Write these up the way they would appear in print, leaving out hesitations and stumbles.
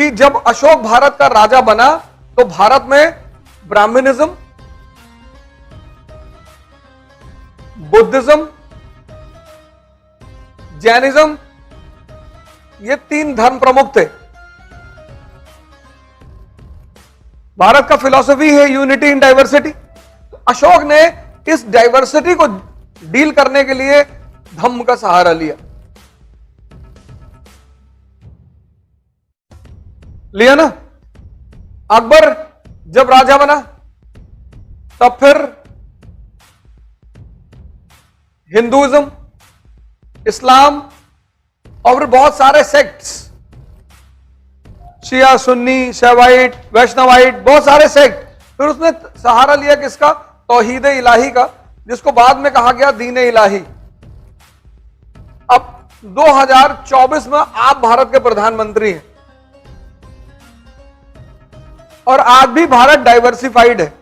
कि जब अशोक भारत का राजा बना तो भारत में ब्राह्मणिज्म, बुद्धिज्म, जैनिज्म, ये 3 धर्म प्रमुख थे। भारत का फिलॉसफी है यूनिटी इन डाइवर्सिटी। अशोक ने इस डाइवर्सिटी को डील करने के लिए धम्म का सहारा लिया ना। अकबर जब राजा बना तब फिर हिंदुइज्म, इस्लाम और बहुत सारे सेक्ट्स, शिया, सुन्नी, शैवाइट, वैष्णवाइट, बहुत सारे सेक्ट, फिर उसने सहारा लिया किसका? तौहीद इलाही का, जिसको बाद में कहा गया दीन इलाही। अब 2024 में आप भारत के प्रधानमंत्री हैं और आज भी भारत डाइवर्सिफाइड है,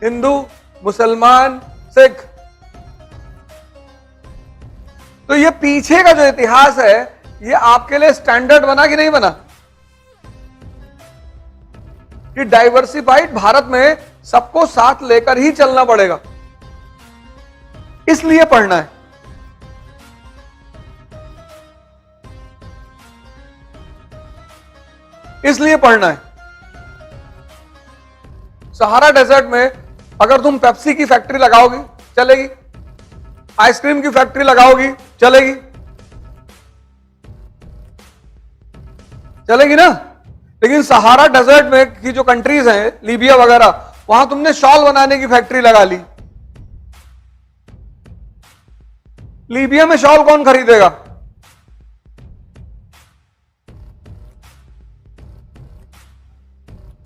हिंदू, मुसलमान, सिख। तो ये पीछे का जो इतिहास है ये आपके लिए स्टैंडर्ड बना कि नहीं बना कि डाइवर्सिफाइड भारत में सबको साथ लेकर ही चलना पड़ेगा, इसलिए पढ़ना है। इसलिए पढ़ना है। सहारा डेजर्ट में अगर तुम पेप्सी की फैक्ट्री लगाओगी चलेगी, आइसक्रीम की फैक्ट्री लगाओगी चलेगी, चलेगी ना। लेकिन सहारा डेजर्ट में की जो कंट्रीज हैं, लीबिया वगैरह, वहां तुमने शॉल बनाने की फैक्ट्री लगा ली। लीबिया में शॉल कौन खरीदेगा?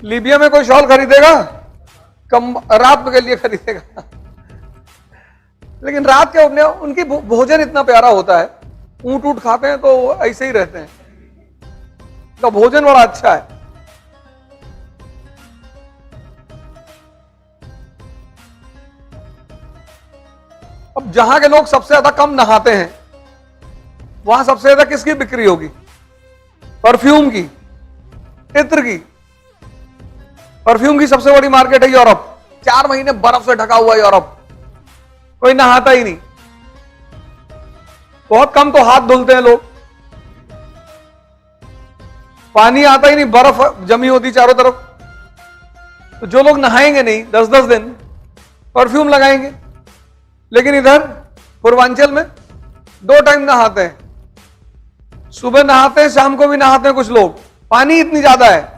लीबिया में कोई शॉल खरीदेगा? कम रात के लिए खरीदेगा। लेकिन रात के उनकी भोजन इतना प्यारा होता है, ऊंट ऊंट खाते हैं तो ऐसे ही रहते हैं, उनका भोजन बड़ा अच्छा है। अब जहां के लोग सबसे ज्यादा कम नहाते हैं वहां सबसे ज्यादा किसकी बिक्री होगी? परफ्यूम की, इत्र की। परफ्यूम की सबसे बड़ी मार्केट है यूरोप। 4 महीने बर्फ से ढका हुआ यूरोप, कोई नहाता ही नहीं, बहुत कम तो हाथ धुलते हैं लोग, पानी आता ही नहीं, बर्फ जमी होती चारों तरफ। तो जो लोग नहाएंगे नहीं 10-10 दिन परफ्यूम लगाएंगे। लेकिन इधर पूर्वांचल में 2 टाइम नहाते हैं, सुबह नहाते हैं, शाम को भी नहाते हैं कुछ लोग, पानी इतनी ज्यादा है।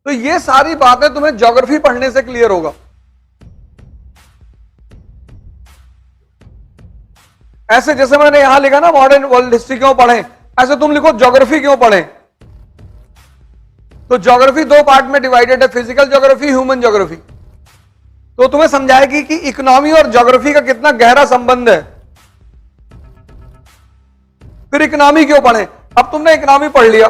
तो ये सारी बातें तुम्हें ज्योग्राफी पढ़ने से क्लियर होगा। ऐसे जैसे मैंने यहां लिखा ना मॉडर्न वर्ल्ड हिस्ट्री क्यों पढ़ें, ऐसे तुम लिखो ज्योग्राफी क्यों पढ़ें। तो ज्योग्राफी 2 पार्ट में डिवाइडेड है, फिजिकल ज्योग्राफी, ह्यूमन ज्योग्राफी। तो तुम्हें समझाएगी कि इकोनॉमी और ज्योग्राफी का कितना गहरा संबंध है। फिर इकोनॉमी क्यों पढ़ें? अब तुमने इकोनॉमी पढ़ लिया,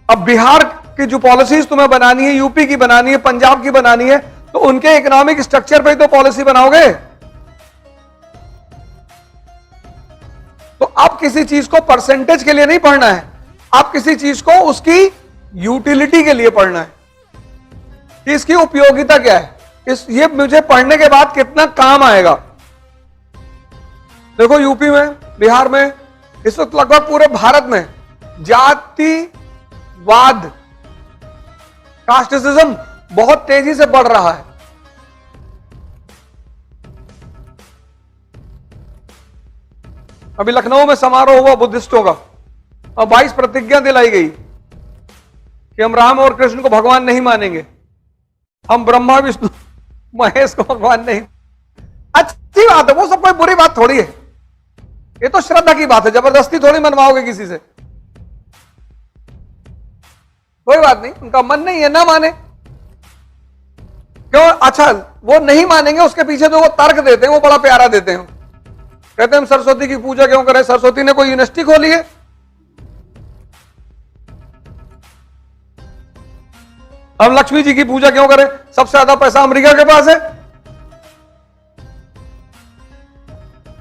अब बिहार की जो पॉलिसीज तुम्हें बनानी है, यूपी की बनानी है, पंजाब की बनानी है, तो उनके इकोनॉमिक स्ट्रक्चर पे तो पॉलिसी बनाओगे। तो अब किसी चीज को परसेंटेज के लिए नहीं पढ़ना है, आप किसी चीज को उसकी यूटिलिटी के लिए पढ़ना है कि इसकी उपयोगिता क्या है, ये मुझे पढ़ने के बाद कितना काम आएगा। देखो यूपी में, बिहार में, इस वक्त लगभग पूरे भारत में जातिवाद, कास्टिज्म बहुत तेजी से बढ़ रहा है। अभी लखनऊ में समारोह हुआ बुद्धिस्टों का और 22 प्रतिज्ञा दिलाई गई कि हम राम और कृष्ण को भगवान नहीं मानेंगे, हम ब्रह्मा विष्णु महेश को भगवान नहीं। अच्छी बात है, वो सब कोई बुरी बात थोड़ी है, ये तो श्रद्धा की बात है, जबरदस्ती थोड़ी मनवाओगे किसी से, कोई बात नहीं, उनका मन नहीं है ना माने। क्यों? अच्छा वो नहीं मानेंगे, उसके पीछे जो वो तर्क देते हैं वो बड़ा प्यारा देते हैं। कहते हैं हम सरस्वती की पूजा क्यों करें? सरस्वती ने कोई यूनिवर्सिटी खोली है? हम लक्ष्मी जी की पूजा क्यों करें? सबसे ज्यादा पैसा अमेरिका के पास है।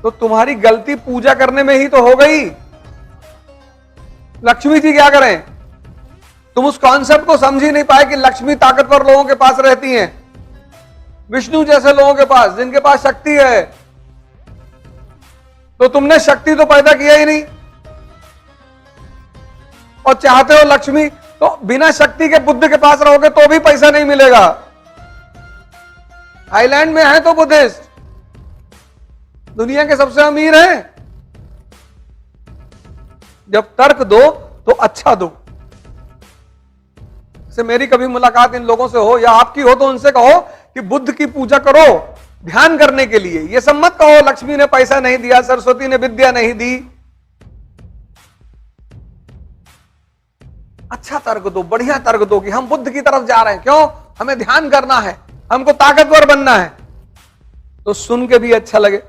तो तुम्हारी गलती पूजा करने में ही तो हो गई। लक्ष्मी जी क्या करें? तुम उस कॉन्सेप्ट को समझ ही नहीं पाए कि लक्ष्मी ताकतवर लोगों के पास रहती हैं, विष्णु जैसे लोगों के पास, जिनके पास शक्ति है। तो तुमने शक्ति तो पैदा किया ही नहीं, और चाहते हो लक्ष्मी, तो बिना शक्ति के बुद्ध के पास रहोगे तो भी पैसा नहीं मिलेगा। थाईलैंड में है तो बुद्धिस्ट दुनिया के सबसे अमीर हैं। जब तर्क दो तो अच्छा दो। जैसे मेरी कभी मुलाकात इन लोगों से हो या आपकी हो तो उनसे कहो कि बुद्ध की पूजा करो ध्यान करने के लिए। यह सब मत कहो लक्ष्मी ने पैसा नहीं दिया, सरस्वती ने विद्या नहीं दी। अच्छा तर्क दो, बढ़िया तर्क दो कि हम बुद्ध की तरफ जा रहे हैं। क्यों? हमें ध्यान करना है, हमको ताकतवर बनना है। तो सुन के भी अच्छा लगे।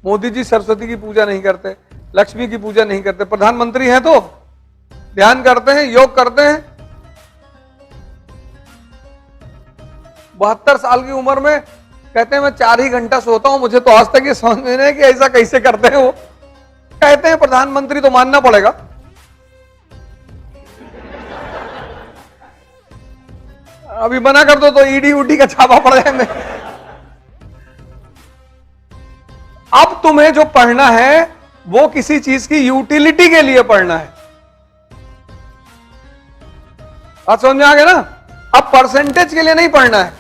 मोदी जी सरस्वती की पूजा नहीं करते, लक्ष्मी की पूजा नहीं करते, प्रधानमंत्री हैं तो ध्यान करते हैं, योग करते हैं। 72 साल की उम्र में कहते हैं मैं 4 ही घंटा सोता हूं। मुझे तो आज तक ये समझ में नहीं है कि ऐसा कैसे करते हैं। वो कहते हैं प्रधानमंत्री, तो मानना पड़ेगा। अभी मना कर दो तो ईडी उडी का छापा पड़ जाए। अब तुम्हें जो पढ़ना है वो किसी चीज की यूटिलिटी के लिए पढ़ना है। बात समझ में आ गया ना? अब परसेंटेज के लिए नहीं पढ़ना है।